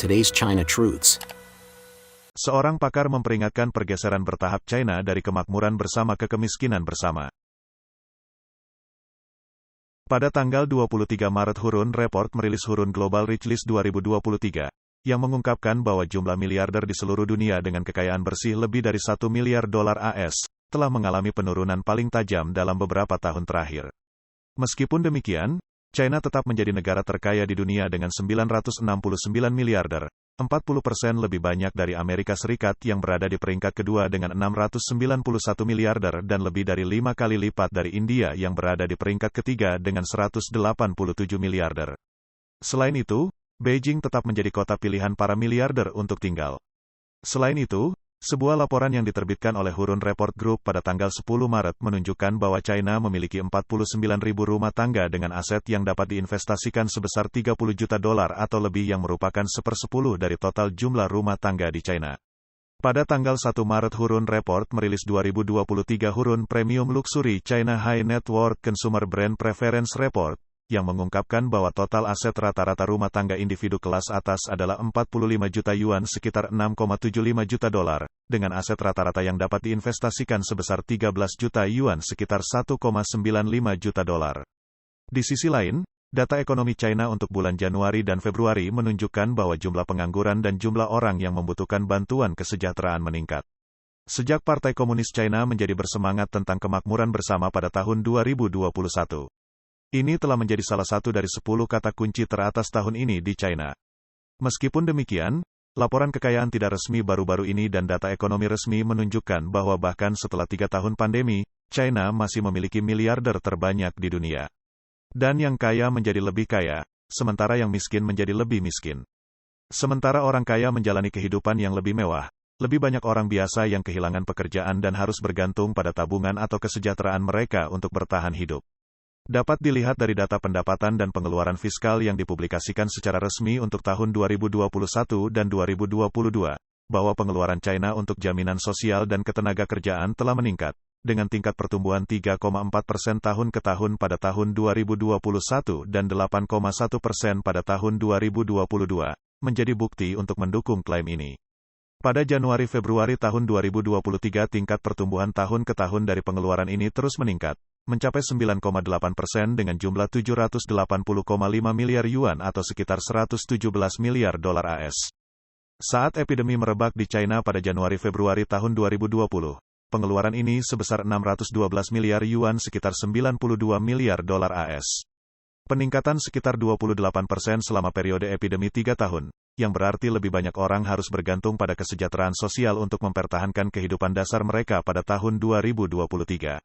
today's China Truths. Seorang pakar memperingatkan pergeseran bertahap China dari kemakmuran bersama ke kemiskinan bersama. Pada tanggal 23 Maret Hurun Report merilis Hurun Global Rich List 2023, yang mengungkapkan bahwa jumlah miliarder di seluruh dunia dengan kekayaan bersih lebih dari $1 miliar AS, telah mengalami penurunan paling tajam dalam beberapa tahun terakhir. Meskipun demikian, China tetap menjadi negara terkaya di dunia dengan 969 miliarder, 40% lebih banyak dari Amerika Serikat yang berada di peringkat kedua dengan 691 miliarder dan lebih dari 5 kali lipat dari India yang berada di peringkat ketiga dengan 187 miliarder. Selain itu, Beijing tetap menjadi kota pilihan para miliarder untuk tinggal. Selain itu, sebuah laporan yang diterbitkan oleh Hurun Report Group pada tanggal 10 Maret menunjukkan bahwa China memiliki 49.000 rumah tangga dengan aset yang dapat diinvestasikan sebesar $30 juta atau lebih yang merupakan 1/10 dari total jumlah rumah tangga di China. Pada tanggal 1 Maret Hurun Report merilis 2023 Hurun Premium Luxury China High Net Worth Consumer Brand Preference Report, yang mengungkapkan bahwa total aset rata-rata rumah tangga individu kelas atas adalah 45 juta yuan sekitar $6,75 juta, dengan aset rata-rata yang dapat diinvestasikan sebesar 13 juta yuan sekitar $1,95 juta. Di sisi lain, data ekonomi China untuk bulan Januari dan Februari menunjukkan bahwa jumlah pengangguran dan jumlah orang yang membutuhkan bantuan kesejahteraan meningkat. Sejak Partai Komunis China menjadi bersemangat tentang kemakmuran bersama pada tahun 2021. Ini telah menjadi salah satu dari 10 kata kunci teratas tahun ini di China. Meskipun demikian, laporan kekayaan tidak resmi baru-baru ini dan data ekonomi resmi menunjukkan bahwa bahkan setelah 3 tahun pandemi, China masih memiliki miliarder terbanyak di dunia. Dan yang kaya menjadi lebih kaya, sementara yang miskin menjadi lebih miskin. Sementara orang kaya menjalani kehidupan yang lebih mewah, lebih banyak orang biasa yang kehilangan pekerjaan dan harus bergantung pada tabungan atau kesejahteraan mereka untuk bertahan hidup. Dapat dilihat dari data pendapatan dan pengeluaran fiskal yang dipublikasikan secara resmi untuk tahun 2021 dan 2022, bahwa pengeluaran China untuk jaminan sosial dan ketenagakerjaan telah meningkat, dengan tingkat pertumbuhan 3,4% tahun ke tahun pada tahun 2021 dan 8,1% pada tahun 2022, menjadi bukti untuk mendukung klaim ini. Pada Januari-Februari tahun 2023 tingkat pertumbuhan tahun ke tahun dari pengeluaran ini terus meningkat, mencapai 9,8% dengan jumlah 780,5 miliar yuan atau sekitar 117 miliar dolar AS. Saat epidemi merebak di China pada Januari-Februari tahun 2020, pengeluaran ini sebesar 612 miliar yuan sekitar 92 miliar dolar AS. Peningkatan sekitar 28% selama periode epidemi 3 tahun, yang berarti lebih banyak orang harus bergantung pada kesejahteraan sosial untuk mempertahankan kehidupan dasar mereka pada tahun 2023.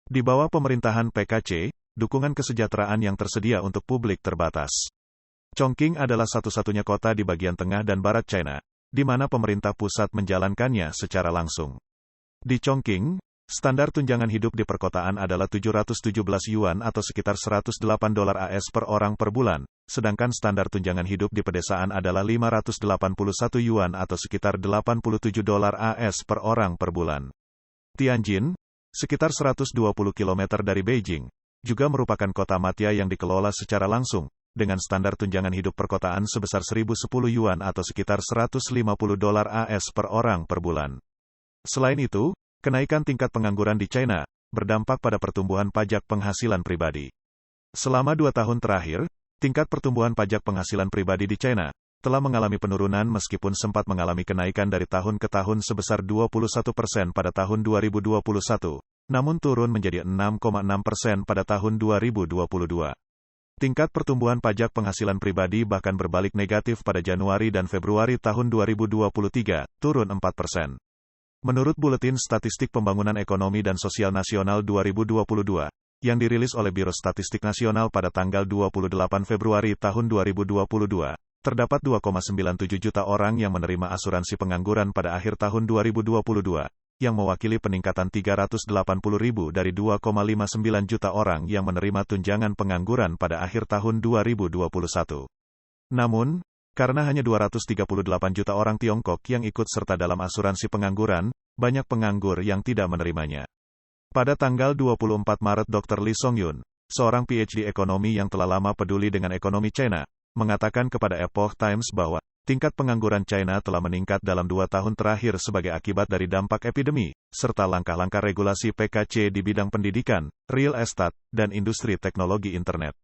Di bawah pemerintahan PKC, dukungan kesejahteraan yang tersedia untuk publik terbatas. Chongqing adalah satu-satunya kota di bagian tengah dan barat China, di mana pemerintah pusat menjalankannya secara langsung. Di Chongqing, standar tunjangan hidup di perkotaan adalah 717 yuan atau sekitar $108 AS per orang per bulan, sedangkan standar tunjangan hidup di pedesaan adalah 581 yuan atau sekitar $87 AS per orang per bulan. Tianjin, sekitar 120 km dari Beijing, juga merupakan kota madya yang dikelola secara langsung, dengan standar tunjangan hidup perkotaan sebesar 1.010 yuan atau sekitar $150 AS per orang per bulan. Selain itu, kenaikan tingkat pengangguran di China berdampak pada pertumbuhan pajak penghasilan pribadi. Selama 2 tahun terakhir, tingkat pertumbuhan pajak penghasilan pribadi di China telah mengalami penurunan meskipun sempat mengalami kenaikan dari tahun ke tahun sebesar 21% pada tahun 2021, namun turun menjadi 6,6% pada tahun 2022. Tingkat pertumbuhan pajak penghasilan pribadi bahkan berbalik negatif pada Januari dan Februari tahun 2023, turun 4%. Menurut Buletin Statistik Pembangunan Ekonomi dan Sosial Nasional 2022, yang dirilis oleh Biro Statistik Nasional pada tanggal 28 Februari tahun 2022, terdapat 2,97 juta orang yang menerima asuransi pengangguran pada akhir tahun 2022, yang mewakili peningkatan 380.000 dari 2,59 juta orang yang menerima tunjangan pengangguran pada akhir tahun 2021. Namun, karena hanya 238 juta orang Tiongkok yang ikut serta dalam asuransi pengangguran, banyak penganggur yang tidak menerimanya. Pada tanggal 24 Maret Dr. Lee Song-yun, seorang PhD ekonomi yang telah lama peduli dengan ekonomi China, mengatakan kepada Epoch Times bahwa tingkat pengangguran China telah meningkat dalam 2 tahun terakhir sebagai akibat dari dampak epidemi, serta langkah-langkah regulasi PKC di bidang pendidikan, real estate, dan industri teknologi internet.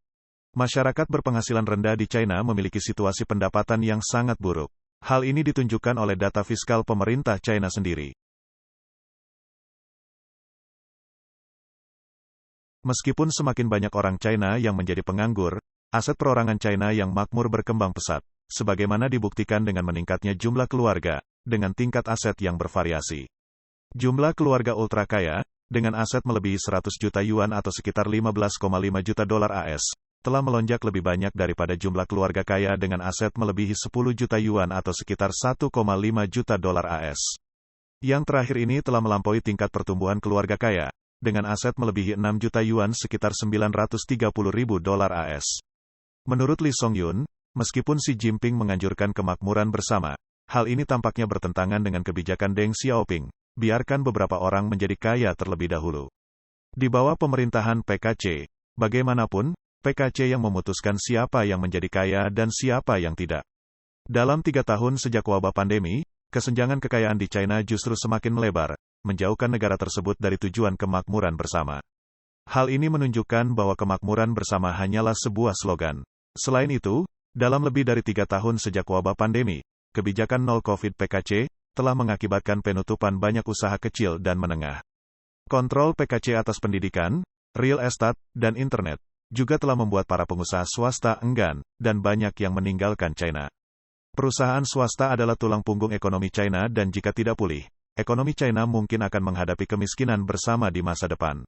Masyarakat berpenghasilan rendah di China memiliki situasi pendapatan yang sangat buruk. Hal ini ditunjukkan oleh data fiskal pemerintah China sendiri. Meskipun semakin banyak orang China yang menjadi penganggur, aset perorangan China yang makmur berkembang pesat, sebagaimana dibuktikan dengan meningkatnya jumlah keluarga, dengan tingkat aset yang bervariasi. Jumlah keluarga ultra kaya, dengan aset melebihi 100 juta yuan atau sekitar 15,5 juta dolar AS, telah melonjak lebih banyak daripada jumlah keluarga kaya dengan aset melebihi 10 juta yuan atau sekitar 1,5 juta dolar AS. Yang terakhir ini telah melampaui tingkat pertumbuhan keluarga kaya, dengan aset melebihi 6 juta yuan sekitar 930 ribu dolar AS. Menurut Lee Song-yun, meskipun Xi Jinping menganjurkan kemakmuran bersama, hal ini tampaknya bertentangan dengan kebijakan Deng Xiaoping, biarkan beberapa orang menjadi kaya terlebih dahulu. Di bawah pemerintahan PKC, bagaimanapun, PKC yang memutuskan siapa yang menjadi kaya dan siapa yang tidak. Dalam 3 tahun sejak wabah pandemi, kesenjangan kekayaan di China justru semakin melebar, menjauhkan negara tersebut dari tujuan kemakmuran bersama. Hal ini menunjukkan bahwa kemakmuran bersama hanyalah sebuah slogan. Selain itu, dalam lebih dari 3 tahun sejak wabah pandemi, kebijakan nol COVID PKC telah mengakibatkan penutupan banyak usaha kecil dan menengah. Kontrol PKC atas pendidikan, real estate, dan internet juga telah membuat para pengusaha swasta enggan, dan banyak yang meninggalkan China. Perusahaan swasta adalah tulang punggung ekonomi China dan jika tidak pulih, ekonomi China mungkin akan menghadapi kemiskinan bersama di masa depan.